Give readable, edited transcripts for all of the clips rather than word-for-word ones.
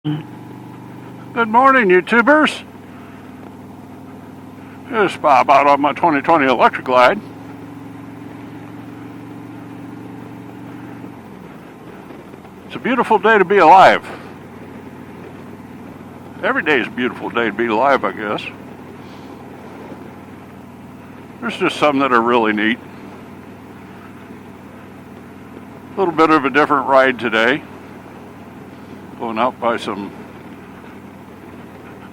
Good morning, YouTubers. Just Bob out on my 2020 Electric Glide. It's a beautiful day to be alive. Every day is a beautiful day to be alive, I guess. There's just some that are really neat. A little bit of a different ride today. Going out by some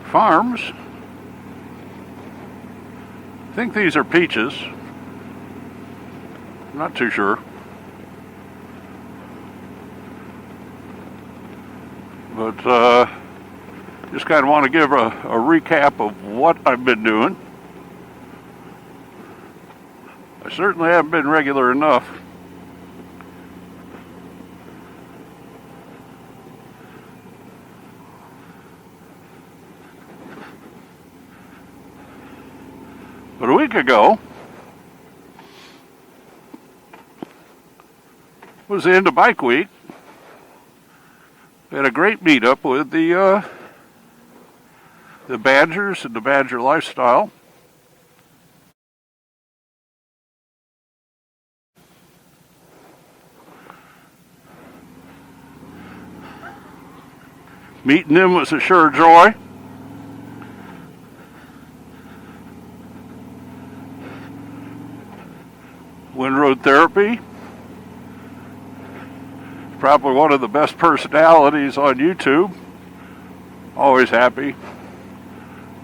farms. I think these are peaches. I'm not too sure. But just kind of want to give a recap of what I've been doing. I certainly haven't been regular enough. But a week ago was the end of Bike Week. We had a great meetup with the Badgers and the Badger Lifestyle. Meeting them was a sure joy. Windroad Therapy, probably one of the best personalities on YouTube. Always happy.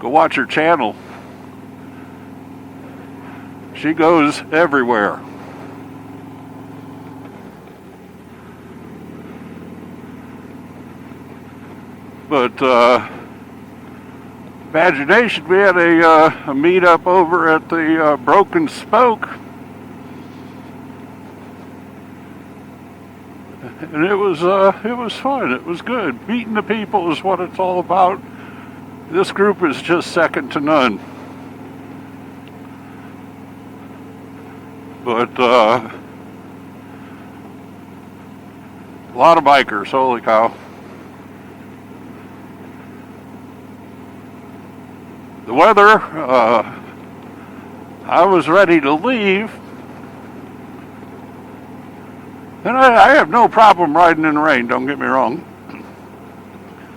Go watch her channel. She goes everywhere. But Badger Nation, we had a meetup over at the Broken Spoke. And it was fun. It was good. Meeting the people is what it's all about. This group is just second to none. But a lot of bikers. Holy cow! The weather. I was ready to leave. And I have no problem riding in the rain, don't get me wrong.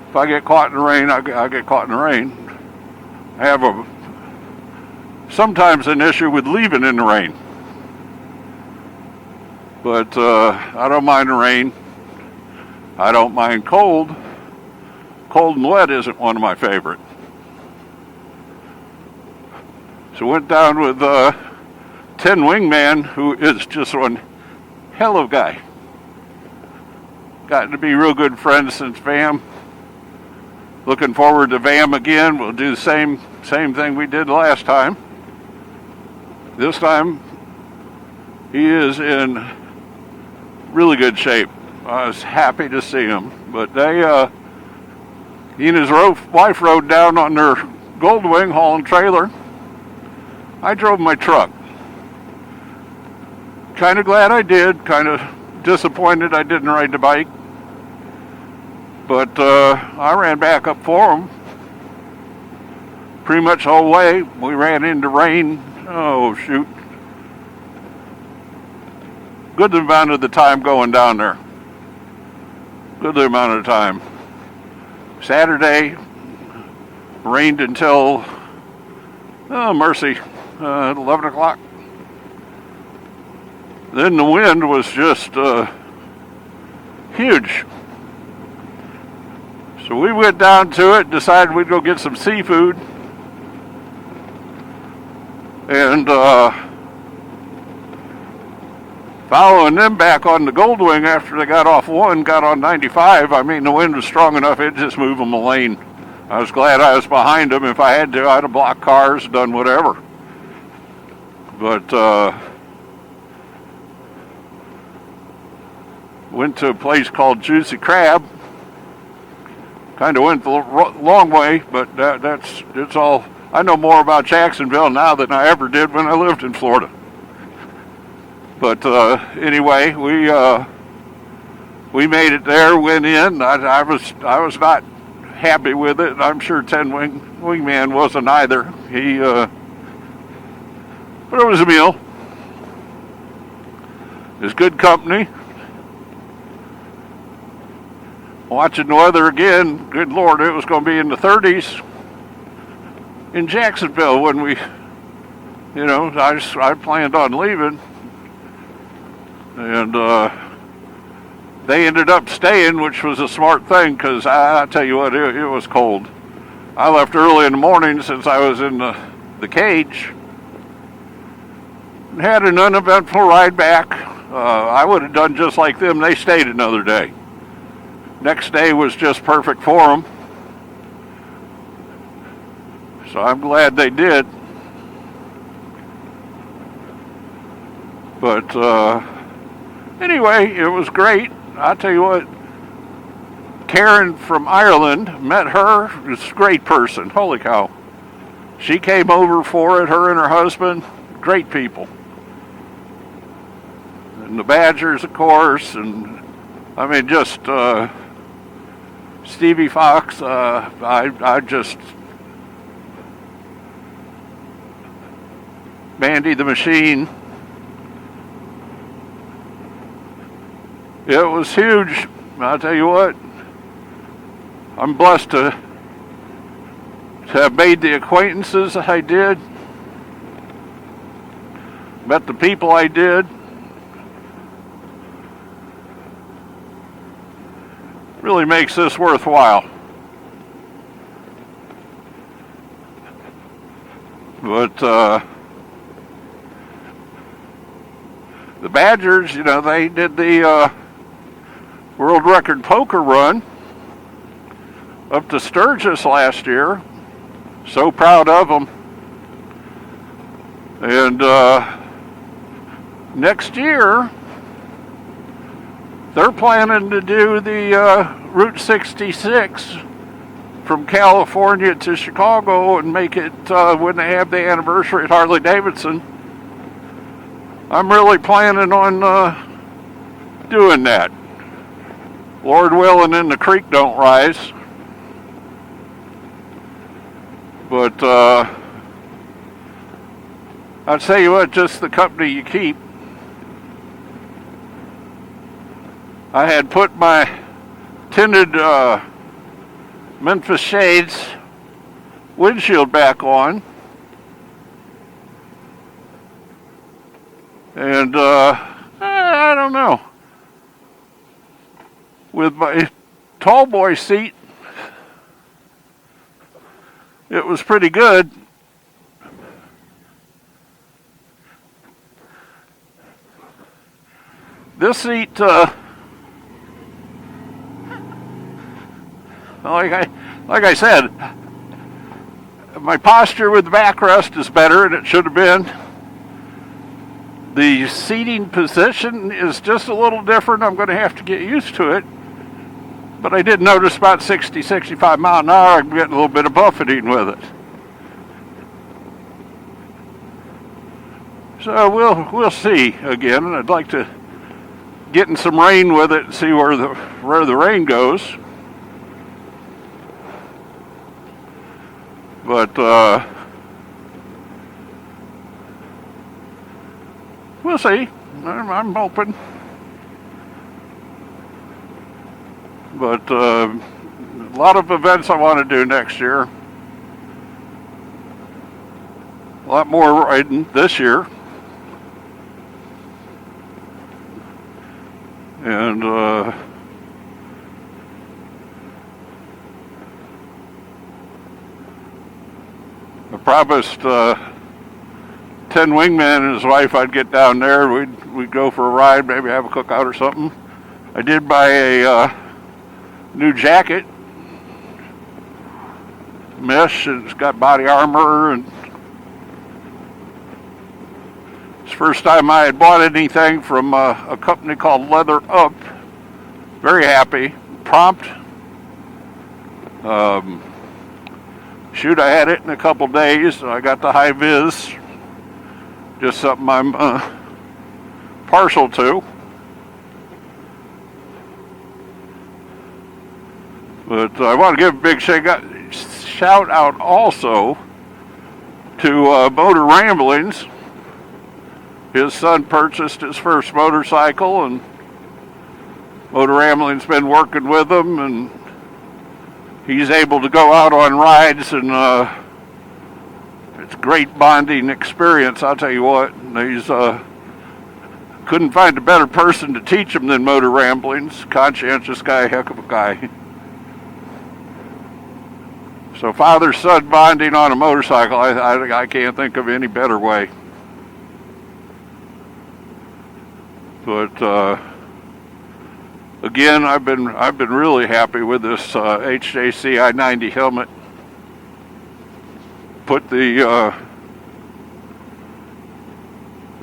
If I get caught in the rain, I get caught in the rain. I have sometimes an issue with leaving in the rain. But I don't mind the rain. I don't mind cold. Cold and wet isn't one of my favorite. So went down with Tin Wingman, who is just one hell of a guy. Gotten to be real good friends since VAM. Looking forward to VAM again. We'll do the same thing we did last time. This time, he is in really good shape. I was happy to see him. But he and his wife rode down on their Goldwing hauling trailer. I drove my truck. Kind of glad I did, kind of disappointed I didn't ride the bike. But I ran back up for him. Pretty much the whole way. We ran into rain. Oh, shoot. Good amount of the time going down there. Good amount of the time. Saturday, rained until, oh, mercy, 11 o'clock. Then the wind was just huge. So we went down to it, decided we'd go get some seafood. And following them back on the Goldwing after they got off one, got on 95. I mean, the wind was strong enough, it just moved them a lane. I was glad I was behind them. If I had to, I'd have blocked cars, done whatever. But went to a place called Juicy Crab. Kind of went the long way, but it's all. I know more about Jacksonville now than I ever did when I lived in Florida. But anyway, we made it there. Went in. I was not happy with it. I'm sure Wingman wasn't either. But it was a meal. It was good company. Watching the weather again, good Lord, it was going to be in the 30s in Jacksonville when I planned on leaving. And they ended up staying, which was a smart thing, because I tell you what, it was cold. I left early in the morning since I was in the cage. And had an uneventful ride back. I would have done just like them. They stayed another day. Next day was just perfect for them. So I'm glad they did. But anyway, it was great. I'll tell you what, Karen from Ireland, met her, was a great person. Holy cow. She came over for it, her and her husband, great people. And the Badgers, of course, and I mean, just Stevie Fox, I just, Mandy the Machine. It was huge. I'll tell you what, I'm blessed to have made the acquaintances I did, met the people I did. Really makes this worthwhile. But the Badgers, they did the world record poker run up to Sturgis last year. So proud of them. And next year, they're planning to do the Route 66 from California to Chicago and make it when they have the anniversary at Harley Davidson. I'm really planning on doing that. Lord willing, and the creek don't rise. But I'll tell you what, just the company you keep. I had put my tinted Memphis Shades windshield back on. And I don't know. With my tall boy seat, it was pretty good. This seat, like I said, my posture with the backrest is better than it should have been. The seating position is just a little different. I'm going to have to get used to it. But I did notice about 60, 65 mile an hour, I'm getting a little bit of buffeting with it. So we'll see again. And I'd like to get in some rain with it and see where the rain goes. But we'll see. I'm hoping. But a lot of events I want to do next year. A lot more riding this year. And I promised 10 Wingman and his wife I'd get down there. We'd go for a ride, maybe have a cookout or something. I did buy a new jacket, mesh, and it's got body armor, and it's the first time I had bought anything from a company called Leather Up. Very happy, prompt. Shoot, I had it in a couple days. I got the high vis, just something I'm partial to. But I want to give a big shout out also to Motor Ramblings. His son purchased his first motorcycle, and Motor Ramblings been working with him, and he's able to go out on rides, and it's a great bonding experience. I'll tell you what, he's couldn't find a better person to teach him than Motor Ramblings. Conscientious guy, heck of a guy. So father-son bonding on a motorcycle, I can't think of any better way. But again, I've been really happy with this HJC I-90 helmet. Put the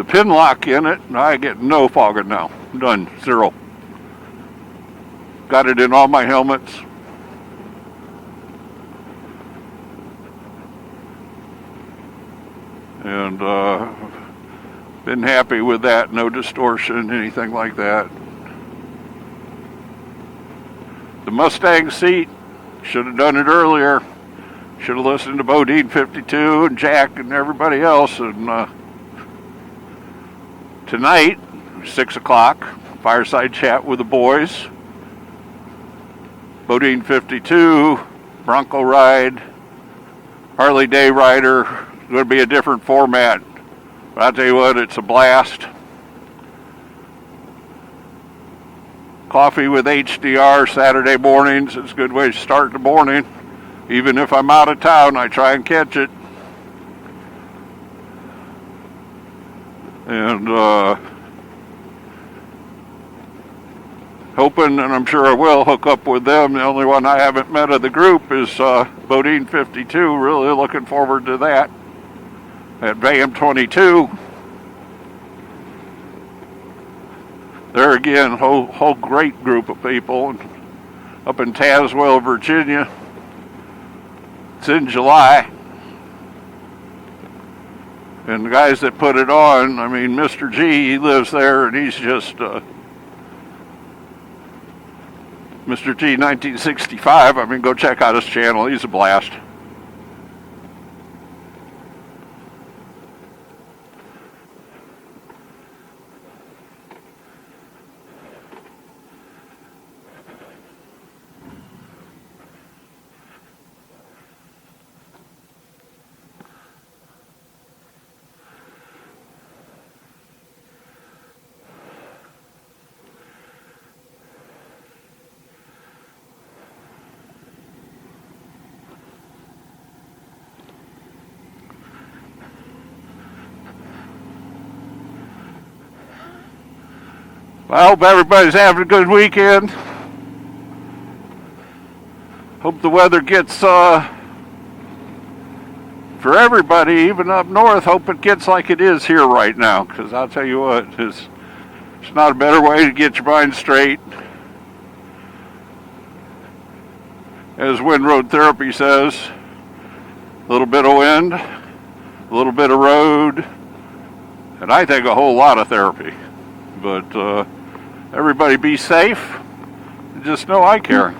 pin lock in it, and I get no fogging now. None, zero. Got it in all my helmets. And been happy with that. No distortion, anything like that. The Mustang seat, should have done it earlier. Should have listened to Bodine 52 and Jack and everybody else. And tonight, 6 o'clock, fireside chat with the boys. Bodine 52, Bronco ride, Harley Day Rider. Going to be a different format. But I'll tell you what, it's a blast. Coffee with HDR Saturday mornings. It's a good way to start the morning. Even if I'm out of town, I try and catch it. And hoping, and I'm sure I will, hook up with them. The only one I haven't met of the group is Bodine 52. Really looking forward to that. At VAM 22. There again, whole great group of people up in Tazewell, Virginia. It's in July. And the guys that put it on, I mean, Mr. G, he lives there, and he's just Mr. G 1965. I mean, go check out his channel. He's a blast. I hope everybody's having a good weekend. Hope the weather gets, for everybody, even up north, hope it gets like it is here right now. Because I'll tell you what, it's not a better way to get your mind straight. As Wind Road Therapy says, a little bit of wind, a little bit of road, and I think a whole lot of therapy. But everybody be safe. Just know I care.